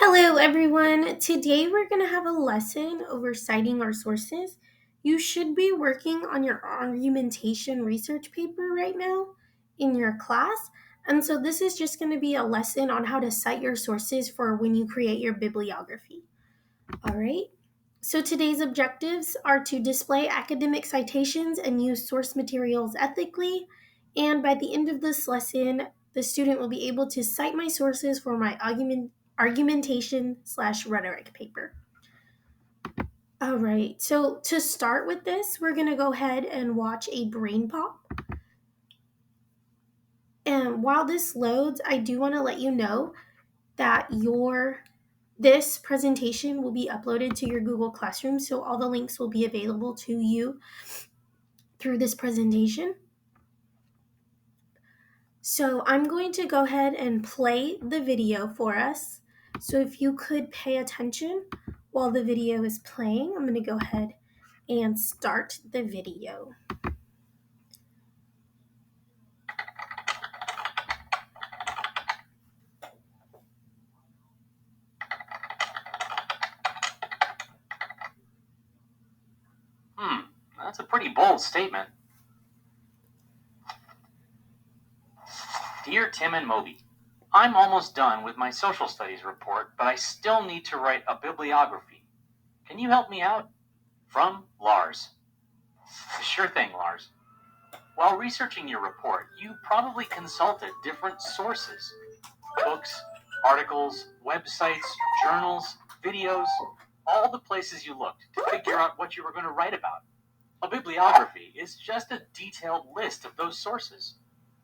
Hello, everyone. Today we're going to have a lesson over citing our sources. You should be working on your argumentation research paper right now in your class. And so this is just going to be a lesson on how to cite your sources for when you create your bibliography. All right. So today's objectives are to display academic citations and use source materials ethically. And by the end of this lesson, the student will be able to cite my sources for my argumentation/rhetoric paper. All right. So to start with this, we're going to go ahead and watch a brain pop. And while this loads, I do want to let you know that this presentation will be uploaded to your Google Classroom, so all the links will be available to you through this presentation. So I'm going to go ahead and play the video for us. So if you could pay attention while the video is playing, I'm going to go ahead and start the video. That's a pretty bold statement. Dear Tim and Moby, I'm almost done with my social studies report, but I still need to write a bibliography. Can you help me out? From Lars. Sure thing, Lars. While researching your report, you probably consulted different sources. Books, articles, websites, journals, videos, all the places you looked to figure out what you were going to write about. A bibliography is just a detailed list of those sources.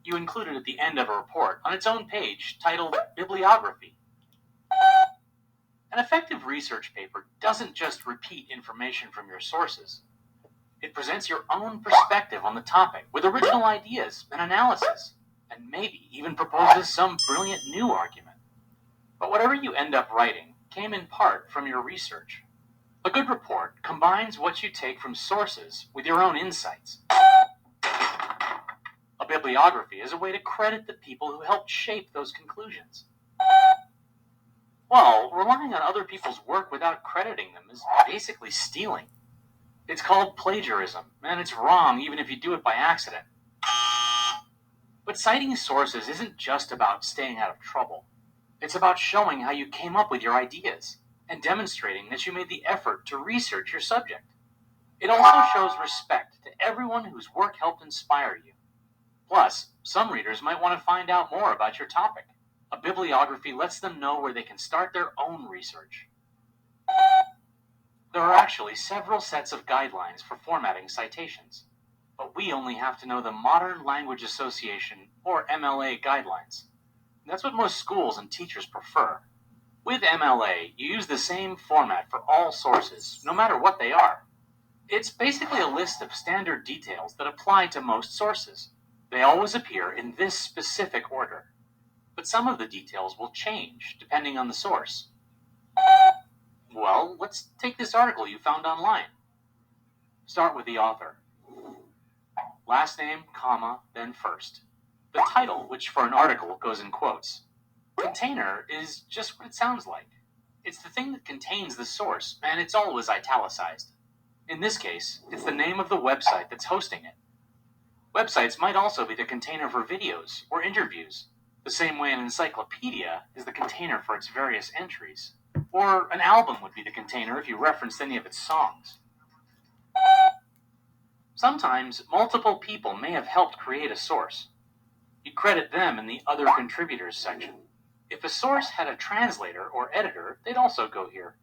You include it at the end of a report on its own page titled Bibliography. An effective research paper doesn't just repeat information from your sources. It presents your own perspective on the topic with original ideas and analysis, and maybe even proposes some brilliant new argument. But whatever you end up writing came in part from your research. A good report combines what you take from sources with your own insights. A bibliography is a way to credit the people who helped shape those conclusions. Well, relying on other people's work without crediting them is basically stealing. It's called plagiarism, and it's wrong even if you do it by accident. But citing sources isn't just about staying out of trouble. It's about showing how you came up with your ideas and demonstrating that you made the effort to research your subject. It also shows respect to everyone whose work helped inspire you. Plus, some readers might want to find out more about your topic. A bibliography lets them know where they can start their own research. There are actually several sets of guidelines for formatting citations, but we only have to know the Modern Language Association, or MLA, guidelines. That's what most schools and teachers prefer. With MLA, you use the same format for all sources, no matter what they are. It's basically a list of standard details that apply to most sources. They always appear in this specific order, but some of the details will change depending on the source. Well, let's take this article you found online. Start with the author. Last name, comma, then first. The title, which for an article goes in quotes. Container is just what it sounds like. It's the thing that contains the source, and it's always italicized. In this case, it's the name of the website that's hosting it. Websites might also be the container for videos or interviews, the same way an encyclopedia is the container for its various entries. Or an album would be the container if you referenced any of its songs. Sometimes, multiple people may have helped create a source. You credit them in the Other Contributors section. If a source had a translator or editor, they'd also go here.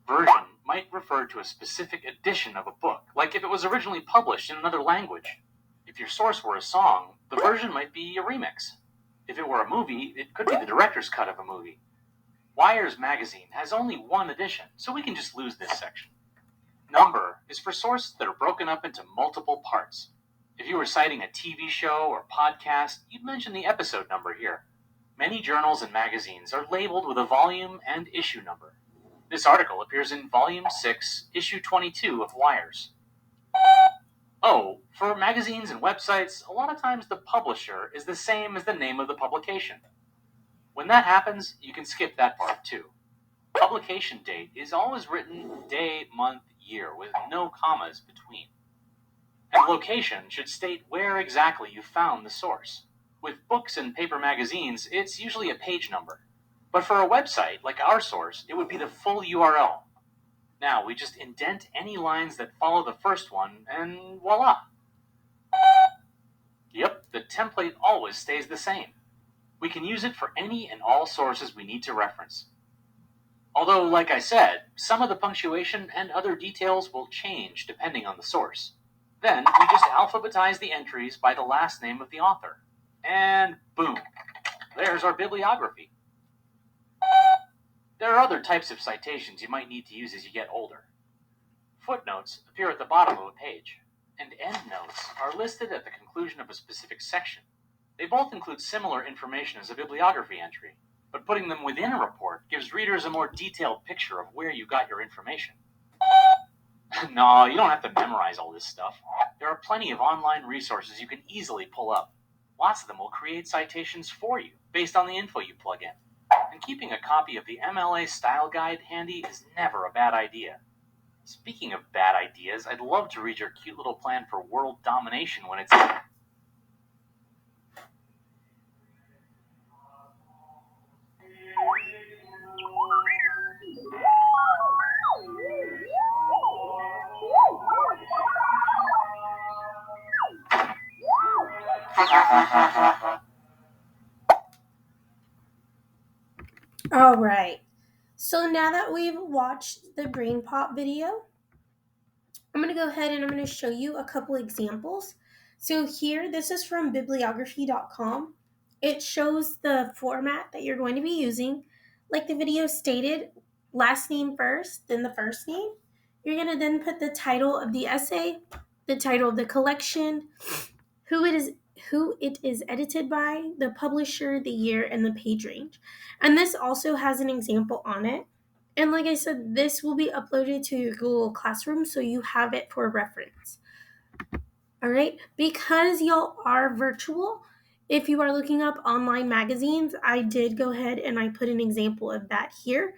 Version might refer to a specific edition of a book, like if it was originally published in another language. If your source were a song, the version might be a remix. If it were a movie, it could be the director's cut of a movie. Wire's magazine has only one edition, so we can just lose this section. Number is for sources that are broken up into multiple parts. If you were citing a TV show or podcast, you'd mention the episode number here. Many journals and magazines are labeled with a volume and issue number. This article appears in Volume 6, Issue 22 of Wires. Oh, for magazines and websites, a lot of times the publisher is the same as the name of the publication. When that happens, you can skip that part too. Publication date is always written day, month, year, with no commas between. And location should state where exactly you found the source. With books and paper magazines, it's usually a page number. But for a website, like our source, it would be the full URL. Now, we just indent any lines that follow the first one, and voila! Yep, the template always stays the same. We can use it for any and all sources we need to reference. Although, like I said, some of the punctuation and other details will change depending on the source. Then, we just alphabetize the entries by the last name of the author. And boom, there's our bibliography. There are other types of citations you might need to use as you get older. Footnotes appear at the bottom of a page, and endnotes are listed at the conclusion of a specific section. They both include similar information as a bibliography entry, but putting them within a report gives readers a more detailed picture of where you got your information. No, you don't have to memorize all this stuff. There are plenty of online resources you can easily pull up. Lots of them will create citations for you based on the info you plug in. And keeping a copy of the MLA Style Guide handy is never a bad idea. Speaking of bad ideas, I'd love to read your cute little plan for world domination when it's... All right. So now that we've watched the Brain Pop video, I'm going to go ahead and I'm going to show you a couple examples. So here, this is from bibliography.com. It shows the format that you're going to be using. Like the video stated, last name first, then the first name. You're going to then put the title of the essay, the title of the collection, who it is edited by, the publisher, the year, and the page range. And this also has an example on it. And like I said, this will be uploaded to your Google Classroom so you have it for reference. All right, because y'all are virtual, if you are looking up online magazines, I did go ahead and I put an example of that here.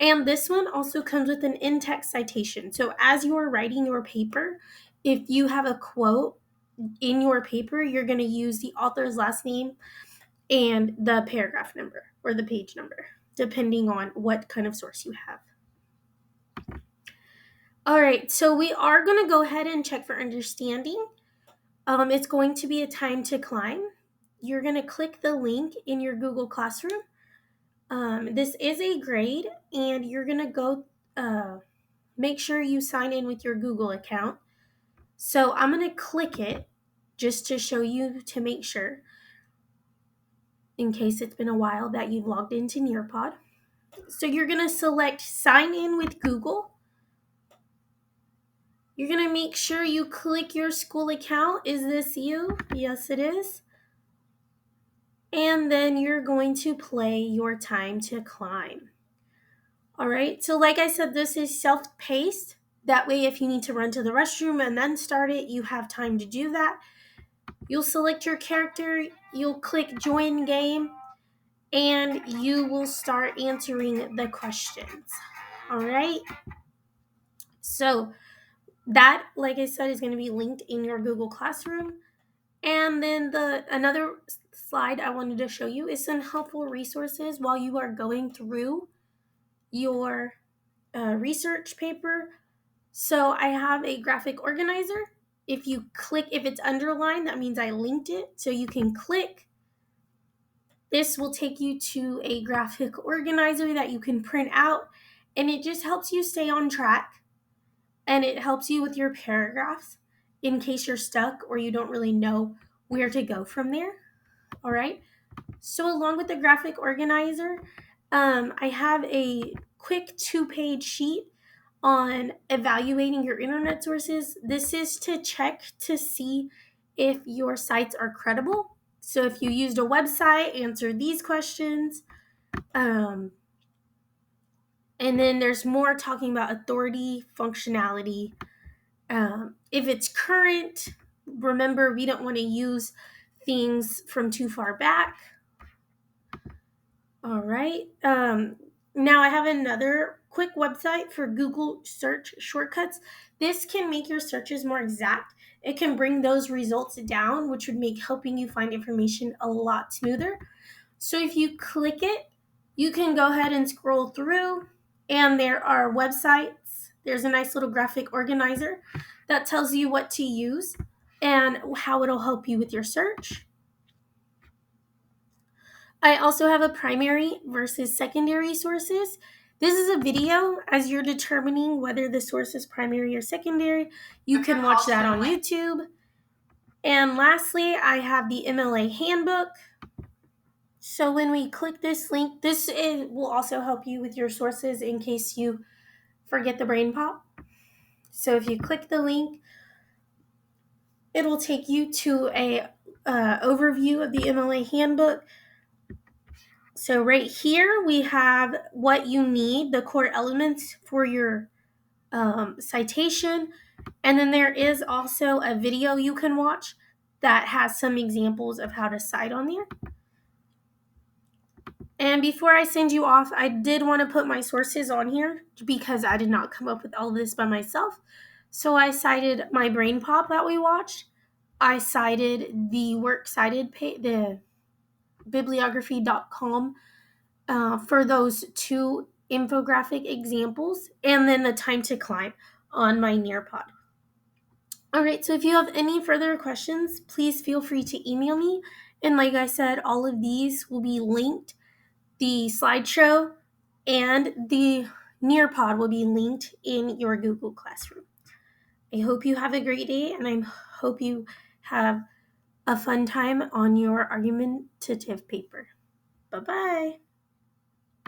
And this one also comes with an in-text citation. So as you are writing your paper, if you have a quote in your paper, you're going to use the author's last name and the paragraph number or the page number, depending on what kind of source you have. All right, so we are going to go ahead and check for understanding. It's going to be a time to climb. You're going to click the link in your Google Classroom. This is a grade, and you're going to go make sure you sign in with your Google account. So I'm going to click it just to show you to make sure, in case it's been a while that you've logged into Nearpod. So you're going to select sign in with Google. You're going to make sure you click your school account. Is this you? Yes, it is. And then you're going to play your time to climb. All right, so like I said, this is self-paced. That way, if you need to run to the restroom and then start it, you have time to do that. You'll select your character, you'll click join game, and you will start answering the questions. All right, so that, like I said, is going to be linked in your Google Classroom. And then another slide I wanted to show you is some helpful resources while you are going through your research paper. So I have a graphic organizer. If it's underlined, that means I linked it. So you can click. This will take you to a graphic organizer that you can print out. And it just helps you stay on track. And it helps you with your paragraphs in case you're stuck or you don't really know where to go from there. All right. So along with the graphic organizer, I have a quick 2-page sheet on evaluating your internet sources. This is to check to see if your sites are credible. So if you used a website, answer these questions. And then there's more talking about authority, functionality. If it's current, remember we don't want to use things from too far back. All right. Now I have another quick website for Google search shortcuts. This can make your searches more exact. It can bring those results down, which would make helping you find information a lot smoother. So if you click it, you can go ahead and scroll through, and there are websites. There's a nice little graphic organizer that tells you what to use and how it'll help you with your search. I also have a primary versus secondary sources. This is a video as you're determining whether the source is primary or secondary. You can watch that on YouTube. And lastly, I have the MLA handbook. So when we click this link, will also help you with your sources in case you forget the brain pop. So if you click the link, it'll take you to a overview of the MLA handbook. So right here we have what you need, the core elements for your citation, and then there is also a video you can watch that has some examples of how to cite on there. And before I send you off, I did want to put my sources on here because I did not come up with all of this by myself. So I cited my brain pop that we watched. I cited the works cited page, the bibliography.com for those two infographic examples, and then the time to climb on my Nearpod. All right, so if you have any further questions, please feel free to email me. And like I said, all of these will be linked. The slideshow and the Nearpod will be linked in your Google Classroom. I hope you have a great day, and I hope you have a fun time on your argumentative paper. Bye-bye.